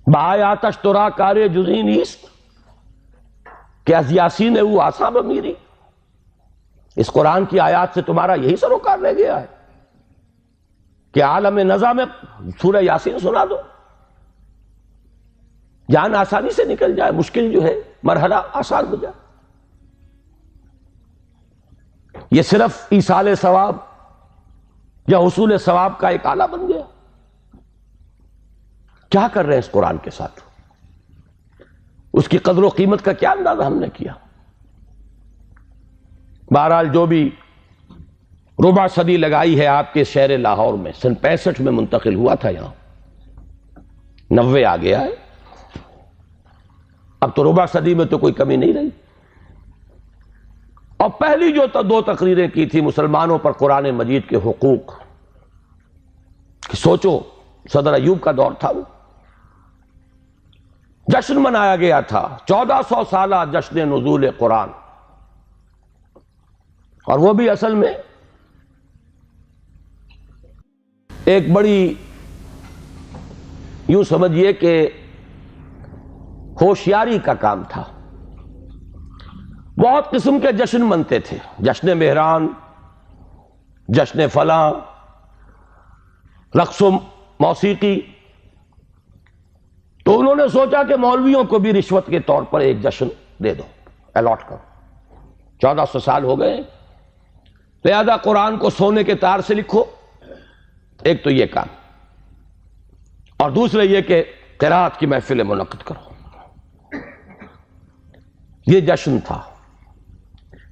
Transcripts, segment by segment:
بآیاتش ترا کار جزی نیست، کہ از یاسین او آسان بمیری. اس قرآن کی آیات سے تمہارا یہی سروکار رہ گیا ہے کہ عالم نزا میں سورہ یاسین سنا دو، جان آسانی سے نکل جائے، مشکل جو ہے مرحلہ آسان ہو جائے. یہ صرف ایصال ثواب یا حصول ثواب کا ایک آلہ بن گیا. کیا کر رہے ہیں اس قرآن کے ساتھ؟ اس کی قدر و قیمت کا کیا اندازہ ہم نے کیا؟ بہرحال جو بھی ربع صدی لگائی ہے آپ کے شہر لاہور میں، سن 65 میں منتقل ہوا تھا، یہاں 90 آ گیا ہے. اب تو ربع صدی میں تو کوئی کمی نہیں رہی. اور پہلی جو 2 تقریریں کی تھی مسلمانوں پر قرآن مجید کے حقوق، کہ سوچو صدر ایوب کا دور تھا، وہ جشن منایا گیا تھا، 1400 سالہ جشن نزول قرآن. اور وہ بھی اصل میں ایک بڑی یوں سمجھیے کہ ہوشیاری کا کام تھا. بہت قسم کے جشن منتے تھے، جشن مہران، جشن فلاں، رقص و موسیقی. تو انہوں نے سوچا کہ مولویوں کو بھی رشوت کے طور پر ایک جشن دے دو، الاٹ کرو. 1400 سال ہو گئے، لہذا قرآن کو سونے کے تار سے لکھو. ایک تو یہ کام، اور دوسرے یہ کہ قرات کی محفل منعقد کرو. یہ جشن تھا.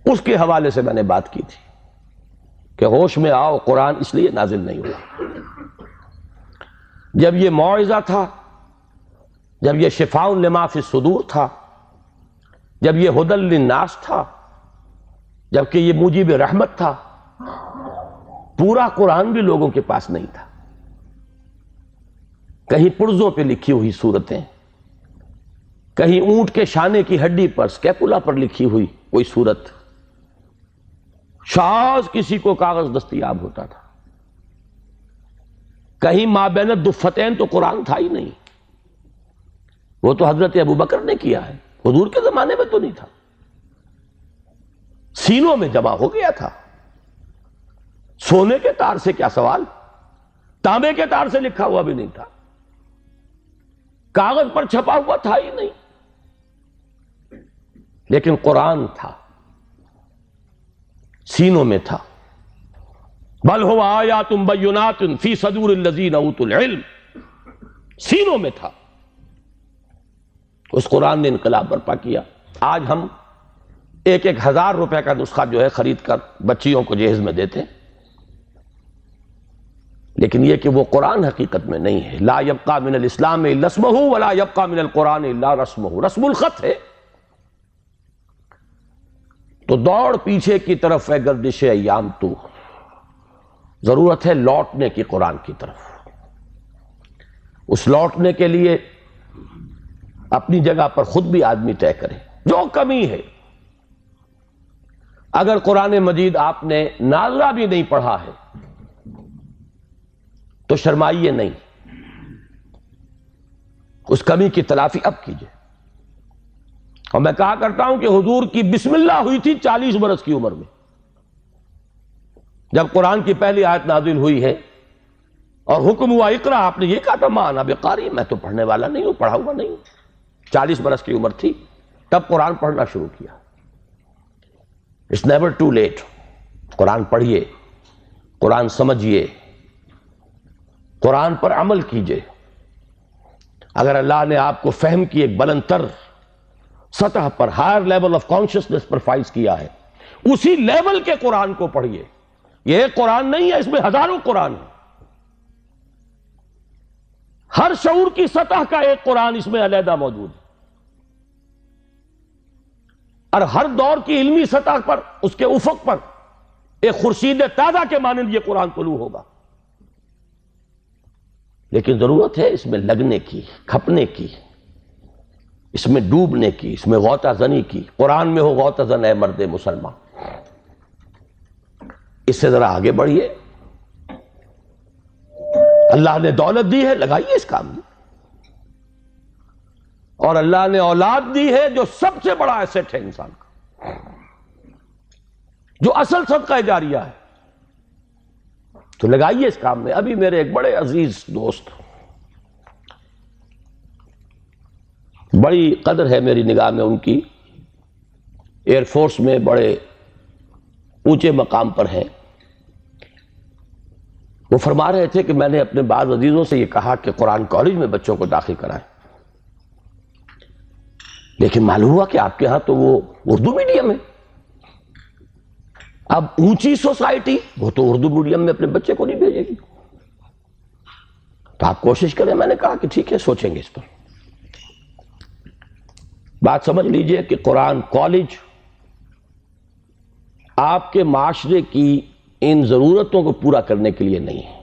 اس کے حوالے سے میں نے بات کی تھی کہ ہوش میں آؤ، قرآن اس لیے نازل نہیں ہوا. جب یہ موعظہ تھا، جب یہ شفاء لما فی الصدور تھا، جب یہ ھدی للناس تھا، جبکہ یہ موجب رحمت تھا، پورا قرآن بھی لوگوں کے پاس نہیں تھا. کہیں پرزوں پہ لکھی ہوئی صورتیں، کہیں اونٹ کے شانے کی ہڈی پر، سکیپولا پر لکھی ہوئی کوئی صورت، شاذ کسی کو کاغذ دستیاب ہوتا تھا. کہیں ما بین الدفتین تو قرآن تھا ہی نہیں. وہ تو حضرت ابوبکر نے کیا ہے، حضور کے زمانے میں تو نہیں تھا. سینوں میں جمع ہو گیا تھا. سونے کے تار سے کیا سوال، تانبے کے تار سے لکھا ہوا بھی نہیں تھا، کاغذ پر چھپا ہوا تھا ہی نہیں. لیکن قرآن تھا، سینوں میں تھا. بل هو آیات بینات فی صدور الذین اوتوا العلم، سینوں میں تھا. اس قرآن نے انقلاب برپا کیا. آج ہم 1,000 روپے کا نسخہ جو ہے خرید کر بچیوں کو جہیز میں دیتے، لیکن یہ کہ وہ قرآن حقیقت میں نہیں ہے. لا یبقى من الاسلام الا اسمہ ولا یبقى من القرآن الا رسمہ. رسم الخط ہے. تو دوڑ پیچھے کی طرف ہے گردش ایام تو، ضرورت ہے لوٹنے کی قرآن کی طرف. اس لوٹنے کے لیے اپنی جگہ پر خود بھی آدمی طے کرے جو کمی ہے. اگر قرآن مجید آپ نے نازلہ بھی نہیں پڑھا ہے تو شرمائیے نہیں، اس کمی کی تلافی اب کیجئے. اور میں کہا کرتا ہوں کہ حضور کی بسم اللہ ہوئی تھی 40 برس کی عمر میں، جب قرآن کی پہلی آیت نازل ہوئی ہے اور حکم ہوا اقرا، آپ نے یہ کہا تھا ما انا بقاری، میں تو پڑھنے والا نہیں ہوں، پڑھا ہوا نہیں ہوں. 40 برس کی عمر تھی تب قرآن پڑھنا شروع کیا. It's never too late. قرآن پڑھیے، قرآن سمجھیے، قرآن پر عمل کیجئے. اگر اللہ نے آپ کو فہم کی ایک بلند تر سطح پر، ہائر لیول آف کانشسنس پر فائز کیا ہے، اسی لیول کے قرآن کو پڑھیے. یہ ایک قرآن نہیں ہے، اس میں ہزاروں قرآن ہیں. ہر شعور کی سطح کا ایک قرآن اس میں علیحدہ موجود ہے، اور ہر دور کی علمی سطح پر، اس کے افق پر ایک خورشید تازہ کے مانند یہ قرآن طلوع ہوگا. لیکن ضرورت ہے اس میں لگنے کی، کھپنے کی، اس میں ڈوبنے کی، اس میں غوطہ زنی کی. قرآن میں ہو غوطہ زن اے مرد مسلمان. اس سے ذرا آگے بڑھیے. اللہ نے دولت دی ہے، لگائیے اس کام میں. اور اللہ نے اولاد دی ہے جو سب سے بڑا ایسٹ ہے انسان کا، جو اصل صدقہ جاریہ ہے. تو لگائیے اس کام میں. ابھی میرے ایک بڑے عزیز دوست، بڑی قدر ہے میری نگاہ میں ان کی، ایئر فورس میں بڑے اونچے مقام پر ہیں. وہ فرما رہے تھے کہ میں نے اپنے بعض عزیزوں سے یہ کہا کہ قرآن کالج میں بچوں کو داخل کرائیں، لیکن معلوم ہوا کہ آپ کے ہاں تو وہ اردو میڈیم ہے. اب اونچی سوسائٹی وہ تو اردو میڈیم میں اپنے بچے کو نہیں بھیجے گی، تو آپ کوشش کریں. میں نے کہا کہ ٹھیک ہے، سوچیں گے اس پر. بات سمجھ لیجئے کہ قرآن کالج آپ کے معاشرے کی ان ضرورتوں کو پورا کرنے کے لیے نہیں ہے.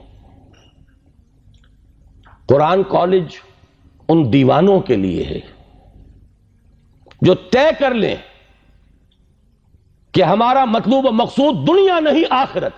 قرآن کالج ان دیوانوں کے لیے ہے جو طے کر لیں کہ ہمارا مطلوب و مقصود دنیا نہیں آخرت.